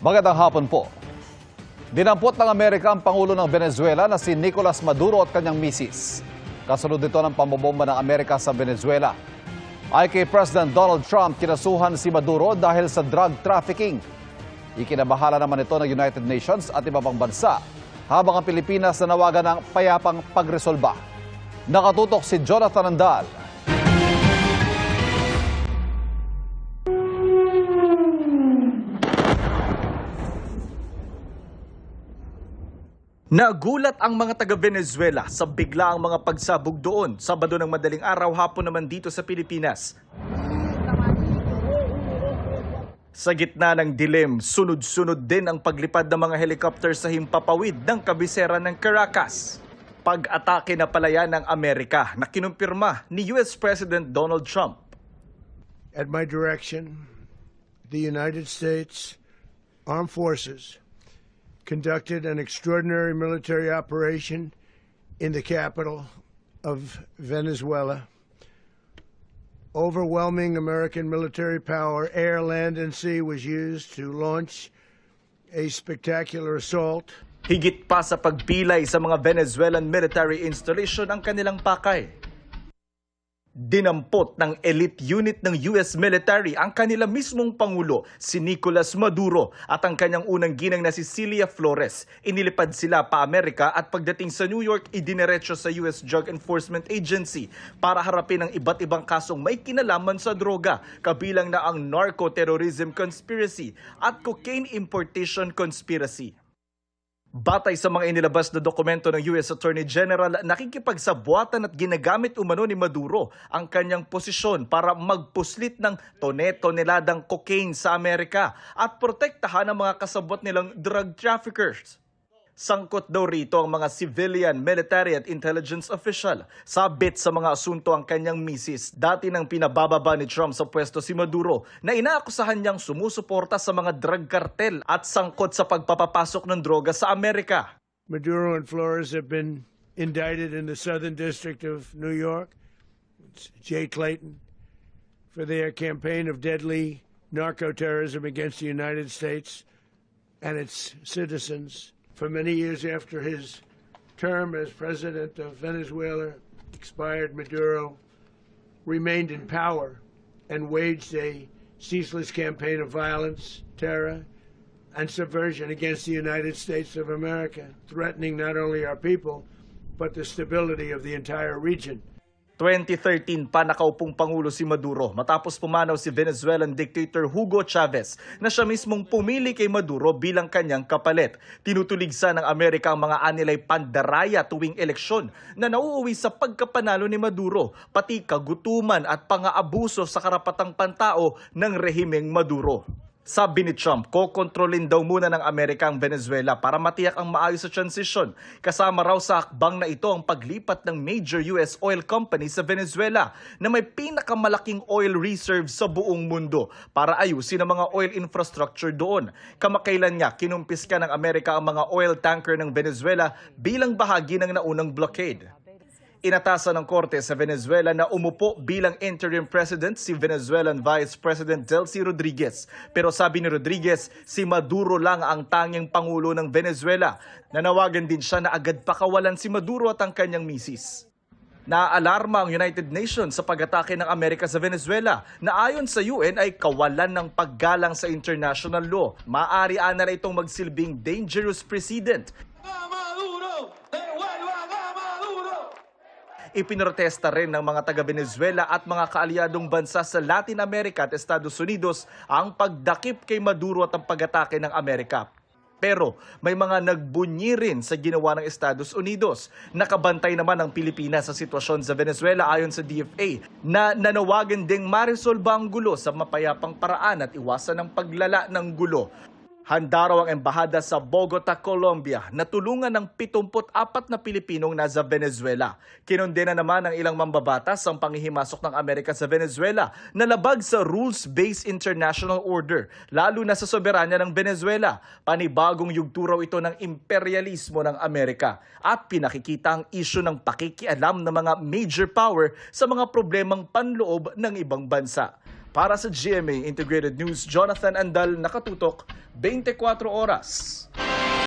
Magandang hapon po. Dinampot ng Amerika ang Pangulo ng Venezuela na si Nicolas Maduro at kanyang misis. Kasunod dito ng pambobomba ng Amerika sa Venezuela. Ay kay President Donald Trump, kinasuhan si Maduro dahil sa drug trafficking. Ikinabahala naman ito ng United Nations at iba pang bansa, habang ang Pilipinas nanawagan ng payapang pagresolba. Nakatutok si Jonathan Andal. Nagulat ang mga taga-Venezuela sa biglaang mga pagsabog doon. Sabado ng madaling araw, hapon naman dito sa Pilipinas. Sa gitna ng dilim, sunod-sunod din ang paglipad ng mga helicopter sa himpapawid ng kabisera ng Caracas. Pag-atake na palaya ng Amerika na kinumpirma ni US President Donald Trump. At my direction, the United States Armed Forces conducted an extraordinary military operation in the capital of Venezuela. Overwhelming American military power, air, land, and sea, was used to launch a spectacular assault. Higit pa sa pagpilay sa mga Venezuelan military installation ang kanilang pakay. Dinampot ng elite unit ng US military ang kanila mismong Pangulo, si Nicolas Maduro, at ang kanyang unang ginang na si Celia Flores. Inilipad sila pa Amerika at pagdating sa New York, idinerecho sa US Drug Enforcement Agency para harapin ang iba't ibang kasong may kinalaman sa droga, kabilang na ang narco-terrorism conspiracy at cocaine importation conspiracy. Batay sa mga inilabas na dokumento ng US Attorney General, nakikipagsabwatan at ginagamit umano ni Maduro ang kanyang posisyon para magpuslit ng toneladang cocaine sa Amerika at protektahan ang mga kasabwat nilang drug traffickers. Sangkot daw rito ang mga civilian, military at intelligence official. Sabit sa mga asunto ang kanyang misis. Dati nang pinabababa ni Trump sa pwesto si Maduro na inaakusahan niyang sumusuporta sa mga drug cartel at sangkot sa pagpapapasok ng droga sa Amerika. Maduro and Flores have been indicted in the Southern District of New York. It's Jay Clayton, for their campaign of deadly narco-terrorism against the United States and its citizens. For many years after his term as president of Venezuela expired, Maduro remained in power and waged a ceaseless campaign of violence, terror, and subversion against the United States of America, threatening not only our people, but the stability of the entire region. 2013 pa nakaupong Pangulo si Maduro matapos pumanaw si Venezuelan dictator Hugo Chavez na siya mismong pumili kay Maduro bilang kanyang kapalit. Tinutuligsa ng Amerika ang mga anilay pandaraya tuwing eleksyon na nauuwi sa pagkapanalo ni Maduro, pati kagutuman at pang-aabuso sa karapatang pantao ng rehimeng Maduro. Sabi ni Trump, kokontrolin daw muna ng Amerika ang Venezuela para matiyak ang maayos sa transisyon. Kasama raw sa hakbang na ito ang paglipat ng major US oil company sa Venezuela na may pinakamalaking oil reserves sa buong mundo para ayusin ang mga oil infrastructure doon. Kamakailan niya, kinumpiska ng Amerika ang mga oil tanker ng Venezuela bilang bahagi ng naunang blockade. Inatasan ng korte sa Venezuela na umupo bilang interim president si Venezuelan Vice President Delcy Rodriguez. Pero sabi ni Rodriguez, si Maduro lang ang tanging pangulo ng Venezuela. Nanawagan din siya na agad pakawalan si Maduro at ang kanyang misis. Naaalarma ang United Nations sa pag-atake ng Amerika sa Venezuela na ayon sa UN ay kawalan ng paggalang sa international law. Maaari na itong magsilbing dangerous precedent. Ipinrotesta rin ng mga taga-Venezuela at mga kaalyadong bansa sa Latin America at Estados Unidos ang pagdakip kay Maduro at ang pag-atake ng Amerika. Pero may mga nagbunyi rin sa ginawa ng Estados Unidos. Nakabantay naman ang Pilipinas sa sitwasyon sa Venezuela ayon sa DFA na nanawagan ding maresolba ang gulo sa mapayapang paraan at iwasan ang paglala ng gulo. Handa raw ang embahada sa Bogota, Colombia na tulungan ng 74 na Pilipinong nasa Venezuela. Kinondena naman ng ilang mambabatas ang panghihimasok ng Amerika sa Venezuela na labag sa rules-based international order, lalo na sa soberanya ng Venezuela. Panibagong yugto raw ito ng imperialismo ng Amerika at pinakikita ang isyu ng pakikialam ng mga major power sa mga problemang panloob ng ibang bansa. Para sa GMA Integrated News, Jonathan Andal, nakatutok 24 oras.